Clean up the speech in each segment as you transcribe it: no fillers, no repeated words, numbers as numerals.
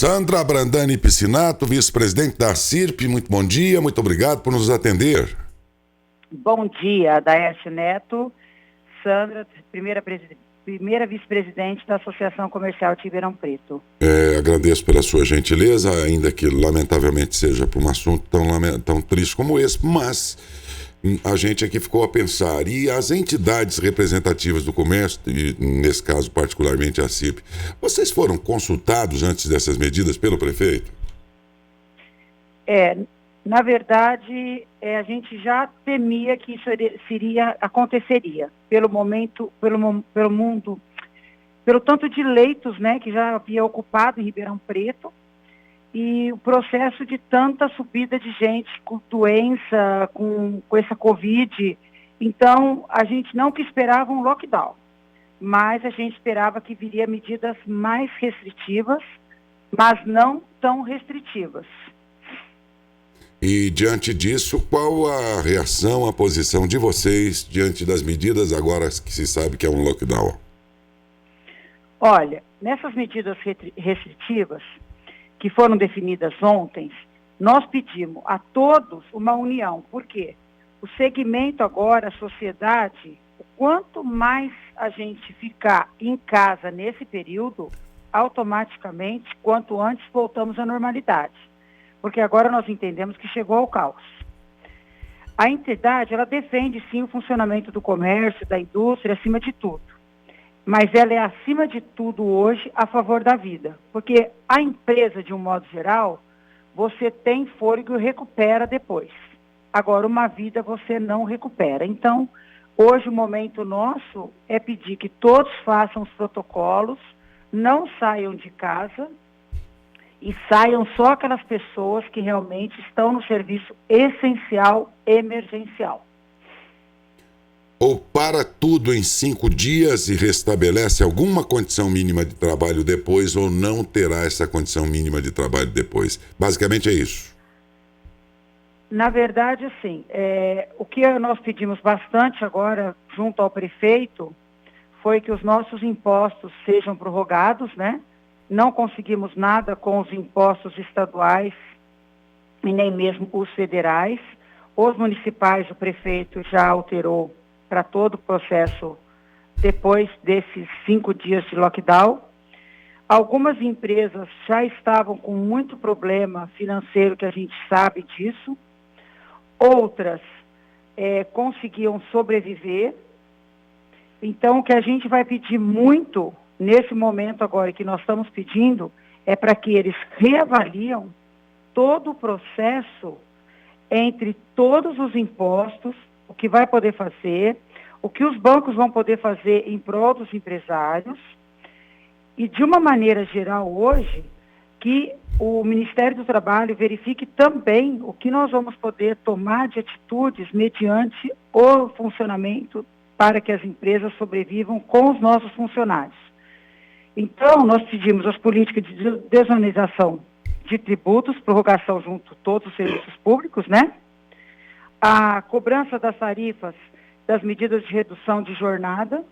Sandra Brandani Piscinato, vice-presidente da CIRP, muito bom dia, muito obrigado por nos atender. Bom dia, Daércio Neto, Sandra, primeira vice-presidente da Associação Comercial de Ribeirão Preto. Agradeço pela sua gentileza, ainda que lamentavelmente seja por um assunto tão triste como esse, mas a gente aqui ficou a pensar, e as entidades representativas do comércio, e nesse caso particularmente a CIRP, vocês foram consultados antes dessas medidas pelo prefeito? Na verdade, a gente já temia que isso aconteceria, pelo momento, pelo mundo, pelo tanto de leitos, né, que já havia ocupado em Ribeirão Preto, e o processo de tanta subida de gente com doença, com essa Covid. Então, a gente não que esperava um lockdown, mas a gente esperava que viria medidas mais restritivas, mas não tão restritivas. E diante disso, qual a reação, a posição de vocês diante das medidas agora que se sabe que é um lockdown? Olha, nessas medidas restritivas que foram definidas ontem, nós pedimos a todos uma união. Por quê? O segmento agora, a sociedade, quanto mais a gente ficar em casa nesse período, automaticamente, quanto antes voltamos à normalidade. Porque agora nós entendemos que chegou ao caos. A entidade, ela defende sim o funcionamento do comércio, da indústria, acima de tudo. Mas ela é, acima de tudo, hoje, a favor da vida. Porque a empresa, de um modo geral, você tem fôlego e recupera depois. Agora, uma vida você não recupera. Então, hoje o momento nosso é pedir que todos façam os protocolos, não saiam de casa e saiam só aquelas pessoas que realmente estão no serviço essencial, emergencial. Ou para tudo em 5 dias e restabelece alguma condição mínima de trabalho depois, ou não terá essa condição mínima de trabalho depois. Basicamente é isso. Na verdade, assim, o que nós pedimos bastante agora, junto ao prefeito, foi que os nossos impostos sejam prorrogados, né? Não conseguimos nada com os impostos estaduais e nem mesmo os federais. Os municipais, o prefeito já alterou para todo o processo depois desses 5 dias de lockdown. Algumas empresas já estavam com muito problema financeiro, que a gente sabe disso. Outras conseguiam sobreviver. Então, o que a gente vai pedir muito nesse momento agora, que nós estamos pedindo, é para que eles reavaliam todo o processo entre todos os impostos, o que vai poder fazer, o que os bancos vão poder fazer em prol dos empresários, e de uma maneira geral hoje, que o Ministério do Trabalho verifique também o que nós vamos poder tomar de atitudes mediante o funcionamento para que as empresas sobrevivam com os nossos funcionários. Então, nós pedimos as políticas de desoneração de tributos, prorrogação junto a todos os serviços públicos, né? A cobrança das tarifas, das medidas de redução de jornada,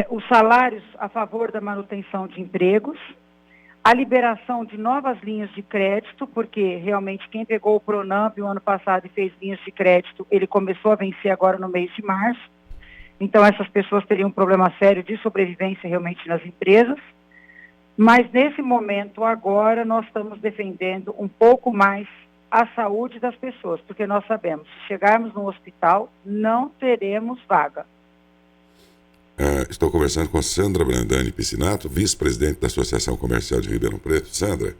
os salários a favor da manutenção de empregos, a liberação de novas linhas de crédito, porque realmente quem pegou o Pronamp o ano passado e fez linhas de crédito, ele começou a vencer agora no mês de março. Então, essas pessoas teriam um problema sério de sobrevivência realmente nas empresas. Mas, nesse momento, agora, nós estamos defendendo um pouco mais a saúde das pessoas, porque nós sabemos, se chegarmos no hospital, não teremos vaga. Estou conversando com Sandra Brandani Piscinato, vice-presidente da Associação Comercial de Ribeirão Preto. Sandra,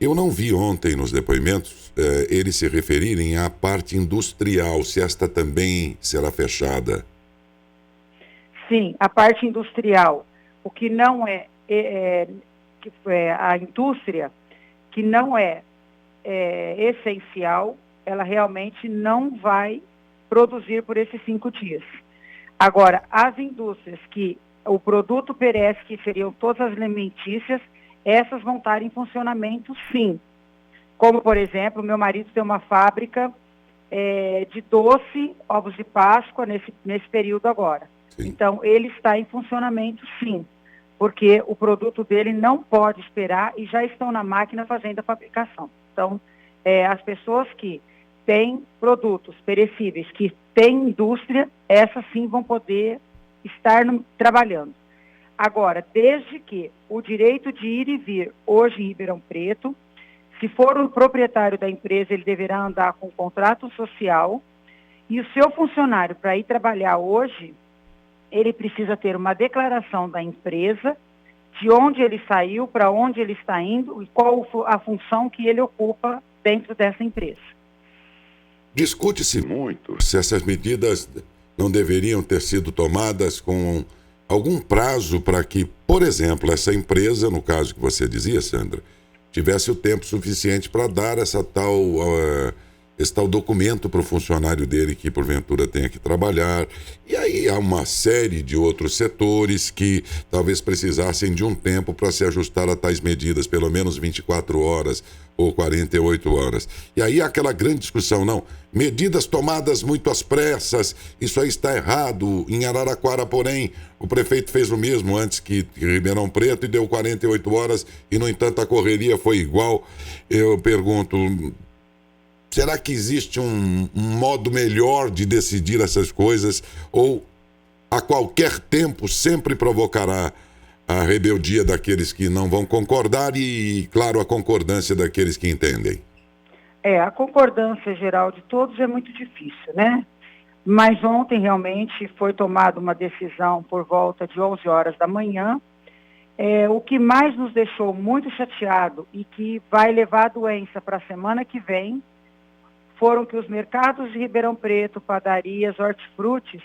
eu não vi ontem nos depoimentos eles se referirem à parte industrial, se esta também será fechada. Sim, a parte industrial, o que não a indústria, que não é essencial, ela realmente não vai produzir por esses 5 dias. Agora, as indústrias que o produto perece, que seriam todas as alimentícias, essas vão estar em funcionamento, sim. Como, por exemplo, meu marido tem uma fábrica de doce, ovos de Páscoa, nesse período agora. Sim. Então, ele está em funcionamento, sim. porque o produto dele não pode esperar e já estão na máquina fazendo a fabricação. Então, as pessoas que têm produtos perecíveis, que têm indústria, essas sim vão poder estar trabalhando. Agora, desde que o direito de ir e vir hoje em Ribeirão Preto, se for o proprietário da empresa, ele deverá andar com contrato social, e o seu funcionário, para ir trabalhar hoje, ele precisa ter uma declaração da empresa, de onde ele saiu, para onde ele está indo e qual a função que ele ocupa dentro dessa empresa. Discute-se muito se essas medidas não deveriam ter sido tomadas com algum prazo para que, por exemplo, essa empresa, no caso que você dizia, Sandra, tivesse o tempo suficiente para dar esse tal documento para o funcionário dele que porventura tenha que trabalhar. E aí há uma série de outros setores que talvez precisassem de um tempo para se ajustar a tais medidas, pelo menos 24 horas ou 48 horas. E aí há aquela grande discussão, não, medidas tomadas muito às pressas, isso aí está errado. Em Araraquara, porém, o prefeito fez o mesmo antes que Ribeirão Preto e deu 48 horas e, no entanto, a correria foi igual. Eu pergunto, será que existe um modo melhor de decidir essas coisas ou a qualquer tempo sempre provocará a rebeldia daqueles que não vão concordar e, claro, a concordância daqueles que entendem? A concordância geral de todos é muito difícil, né? Mas ontem realmente foi tomada uma decisão por volta de 11 horas da manhã. O que mais nos deixou muito chateado e que vai levar a doença para a semana que vem foram que os mercados de Ribeirão Preto, padarias, hortifrutis,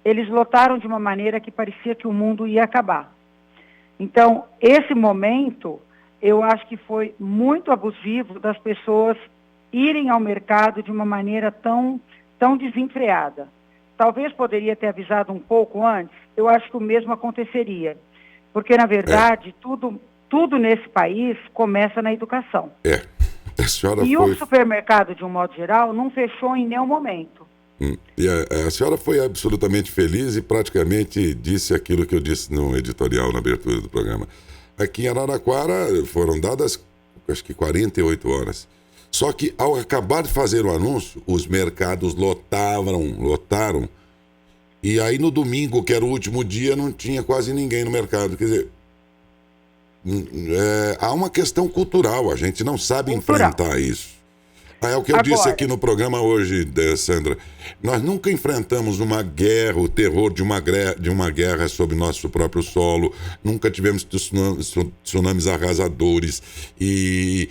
eles lotaram de uma maneira que parecia que o mundo ia acabar. Então, esse momento, eu acho que foi muito abusivo das pessoas irem ao mercado de uma maneira tão desenfreada. Talvez poderia ter avisado um pouco antes, eu acho que o mesmo aconteceria. Porque, na verdade, tudo nesse país começa na educação. O supermercado, de um modo geral, não fechou em nenhum momento. E a senhora foi absolutamente feliz e praticamente disse aquilo que eu disse no editorial, na abertura do programa. Aqui em Araraquara foram dadas, acho que 48 horas. Só que ao acabar de fazer o anúncio, os mercados lotaram. E aí no domingo, que era o último dia, não tinha quase ninguém no mercado. Quer dizer, há uma questão cultural, a gente não sabe enfrentar isso. É o que eu disse aqui no programa hoje, Sandra. Nós nunca enfrentamos uma guerra, o terror de uma guerra sobre nosso próprio solo. Nunca tivemos tsunamis arrasadores e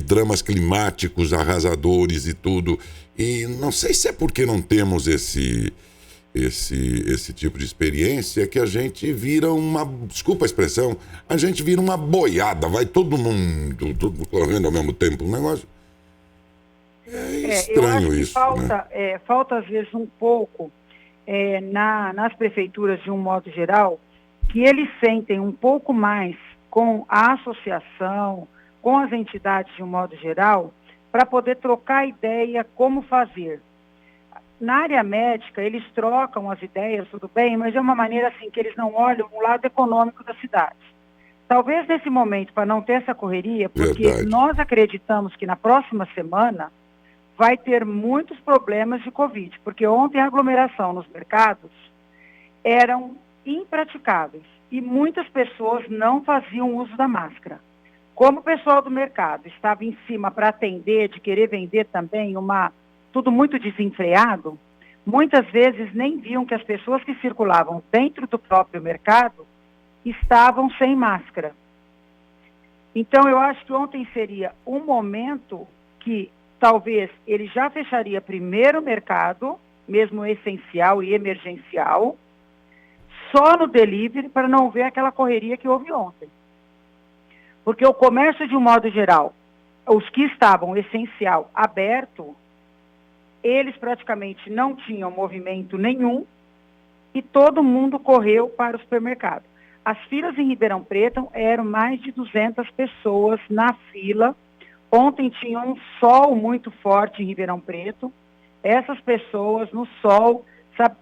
dramas climáticos arrasadores e tudo. E não sei se é porque não temos esse tipo de experiência que a gente vira desculpa a expressão, a gente vira uma boiada, vai todo mundo correndo ao mesmo tempo. Um negócio... estranho, eu acho que isso. Falta às vezes um pouco nas prefeituras, de um modo geral, que eles sentem um pouco mais com a associação, com as entidades de um modo geral, para poder trocar ideia como fazer. Na área médica, eles trocam as ideias, tudo bem, mas é uma maneira assim que eles não olham o lado econômico da cidade. Talvez nesse momento, para não ter essa correria, porque nós acreditamos que na próxima semana vai ter muitos problemas de Covid, porque ontem a aglomeração nos mercados eram impraticáveis e muitas pessoas não faziam uso da máscara. Como o pessoal do mercado estava em cima para atender, de querer vender também tudo muito desenfreado, muitas vezes nem viam que as pessoas que circulavam dentro do próprio mercado estavam sem máscara. Então, eu acho que ontem seria um momento que talvez ele já fecharia primeiro o mercado, mesmo essencial e emergencial, só no delivery, para não ver aquela correria que houve ontem. Porque o comércio, de um modo geral, os que estavam essencial aberto, eles praticamente não tinham movimento nenhum e todo mundo correu para o supermercado. As filas em Ribeirão Preto eram mais de 200 pessoas na fila. Ontem tinha um sol muito forte em Ribeirão Preto. Essas pessoas no sol,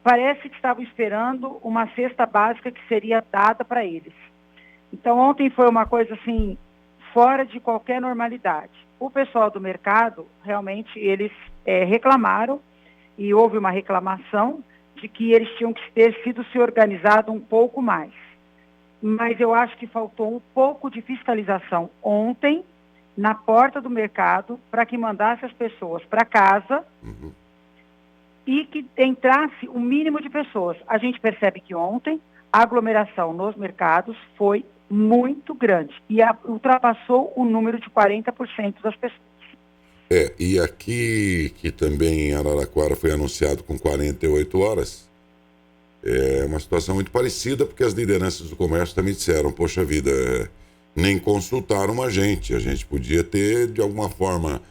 parece que estavam esperando uma cesta básica que seria dada para eles. Então, ontem foi uma coisa assim, fora de qualquer normalidade. O pessoal do mercado, realmente, eles reclamaram, e houve uma reclamação de que eles tinham que ter sido se organizado um pouco mais. Mas eu acho que faltou um pouco de fiscalização ontem, na porta do mercado, para que mandasse as pessoas para casa e que entrasse o mínimo de pessoas. A gente percebe que ontem a aglomeração nos mercados foi muito grande e ultrapassou o número de 40% das pessoas. E aqui, que também em Araraquara foi anunciado com 48 horas, é uma situação muito parecida, porque as lideranças do comércio também disseram, poxa vida, nem consultaram a gente podia ter, de alguma forma,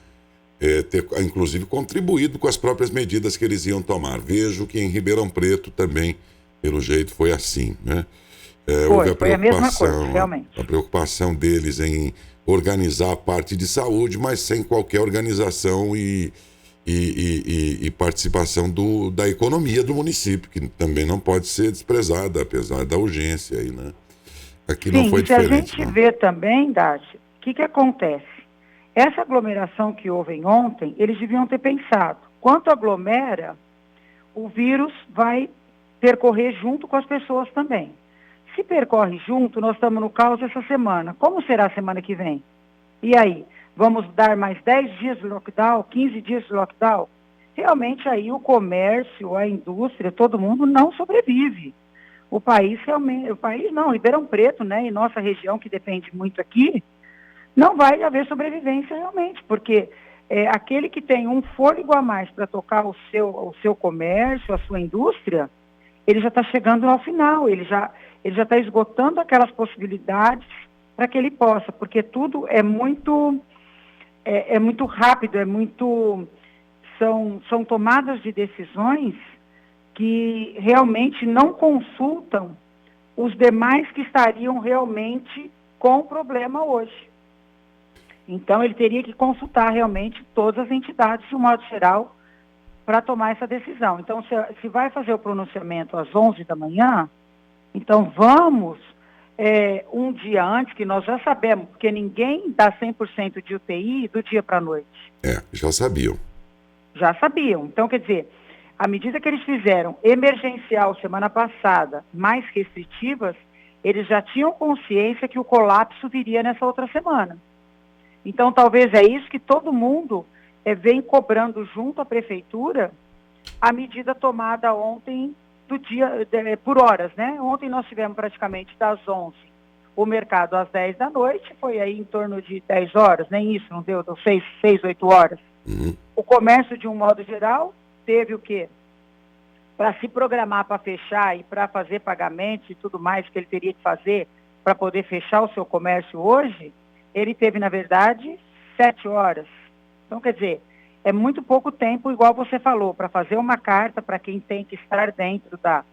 ter, inclusive, contribuído com as próprias medidas que eles iam tomar. Vejo que em Ribeirão Preto também, pelo jeito, foi assim, né? Foi a mesma coisa, realmente. A preocupação deles em organizar a parte de saúde, mas sem qualquer organização e participação da economia do município, que também não pode ser desprezada, apesar da urgência aí, né? Aqui não foi diferente. Se a gente vê também, Dati, o que acontece? Essa aglomeração que houve ontem, eles deviam ter pensado, quanto aglomera, o vírus vai percorrer junto com as pessoas também. Se percorre junto, nós estamos no caos essa semana. Como será a semana que vem? E aí? Vamos dar mais 10 dias de lockdown, 15 dias de lockdown? Realmente aí o comércio, a indústria, todo mundo não sobrevive. O país realmente, Ribeirão Preto, né, e nossa região que depende muito aqui, não vai haver sobrevivência realmente, porque aquele que tem um fôlego a mais para tocar o seu comércio, a sua indústria, ele já está chegando ao final, ele já está esgotando aquelas possibilidades para que ele possa, porque tudo é muito rápido, são tomadas de decisões que realmente não consultam os demais que estariam realmente com problema hoje. Então, ele teria que consultar realmente todas as entidades, de um modo geral, para tomar essa decisão. Então, se vai fazer o pronunciamento às 11 da manhã, então vamos um dia antes, que nós já sabemos, porque ninguém dá 100% de UTI do dia para a noite. Já sabiam. Já sabiam. Então, quer dizer, à medida que eles fizeram emergencial semana passada, mais restritivas, eles já tinham consciência que o colapso viria nessa outra semana. Então, talvez é isso que todo mundo vem cobrando junto à prefeitura a medida tomada ontem do dia, por horas, né? Ontem nós tivemos praticamente das 11, o mercado às 10 da noite, foi aí em torno de 10 horas, nem isso, não deu 6, 8 horas. O comércio, de um modo geral, teve o quê? Para se programar para fechar e para fazer pagamentos e tudo mais que ele teria que fazer para poder fechar o seu comércio hoje, ele teve, na verdade, 7 horas. Então, quer dizer, é muito pouco tempo, igual você falou, para fazer uma carta para quem tem que estar dentro da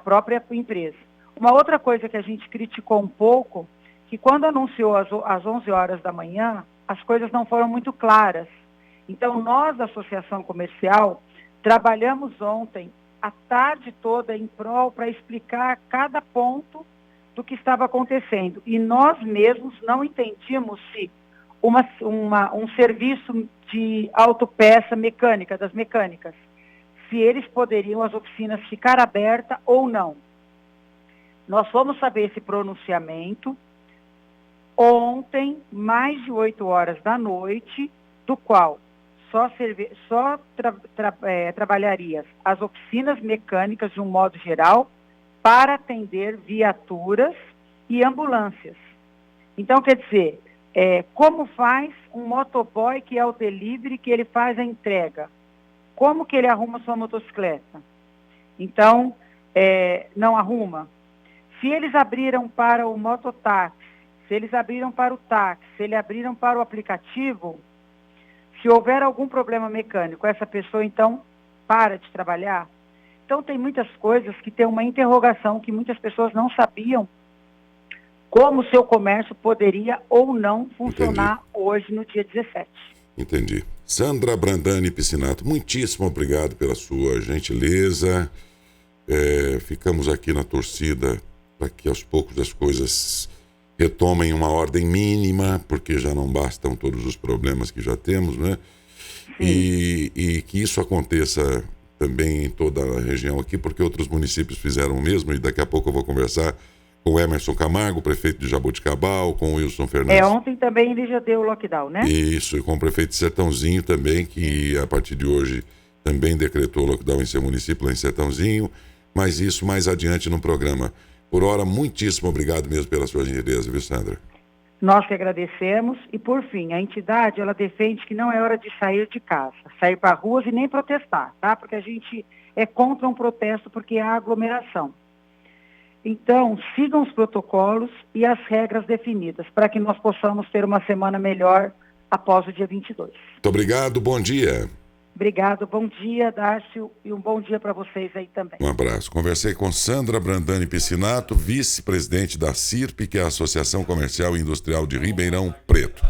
própria empresa. Uma outra coisa que a gente criticou um pouco, que quando anunciou às 11 horas da manhã, as coisas não foram muito claras. Então, nós, da Associação Comercial, trabalhamos ontem a tarde toda em prol para explicar cada ponto do que estava acontecendo. E nós mesmos não entendíamos se um serviço de autopeça mecânica, das mecânicas, se eles poderiam, as oficinas, ficar abertas ou não. Nós fomos saber esse pronunciamento ontem, mais de 8 horas da noite, do qual trabalharia as oficinas mecânicas, de um modo geral, para atender viaturas e ambulâncias. Então, quer dizer, como faz um motoboy que é o delivery, que ele faz a entrega? Como que ele arruma sua motocicleta? Então, não arruma. Se eles abriram para o mototáxi, se eles abriram para o táxi, se eles abriram para o aplicativo, se houver algum problema mecânico, essa pessoa, então, para de trabalhar. Então, tem muitas coisas que tem uma interrogação que muitas pessoas não sabiam como o seu comércio poderia ou não funcionar hoje, no dia 17. Entendi. Sandra Brandani Piscinato, muitíssimo obrigado pela sua gentileza. Ficamos aqui na torcida para que aos poucos as coisas retomem uma ordem mínima, porque já não bastam todos os problemas que já temos, né? E que isso aconteça também em toda a região aqui, porque outros municípios fizeram o mesmo, e daqui a pouco eu vou conversar com o Emerson Camargo, prefeito de Jaboticabal, com o Wilson Fernandes. Ontem também ele já deu o lockdown, né? Isso, e com o prefeito de Sertãozinho também, que a partir de hoje também decretou lockdown em seu município, lá em Sertãozinho, mas isso mais adiante no programa. Por hora, muitíssimo obrigado mesmo pela sua gentileza, viu, Sandra? Nós que agradecemos. E, por fim, a entidade, ela defende que não é hora de sair de casa, sair para ruas e nem protestar, tá? Porque a gente é contra um protesto porque há aglomeração. Então, sigam os protocolos e as regras definidas para que nós possamos ter uma semana melhor após o dia 22. Muito obrigado, bom dia. Obrigado, bom dia, Dácio, e um bom dia para vocês aí também. Um abraço. Conversei com Sandra Brandani Piscinato, vice-presidente da CIRP, que é a Associação Comercial e Industrial de Ribeirão Preto.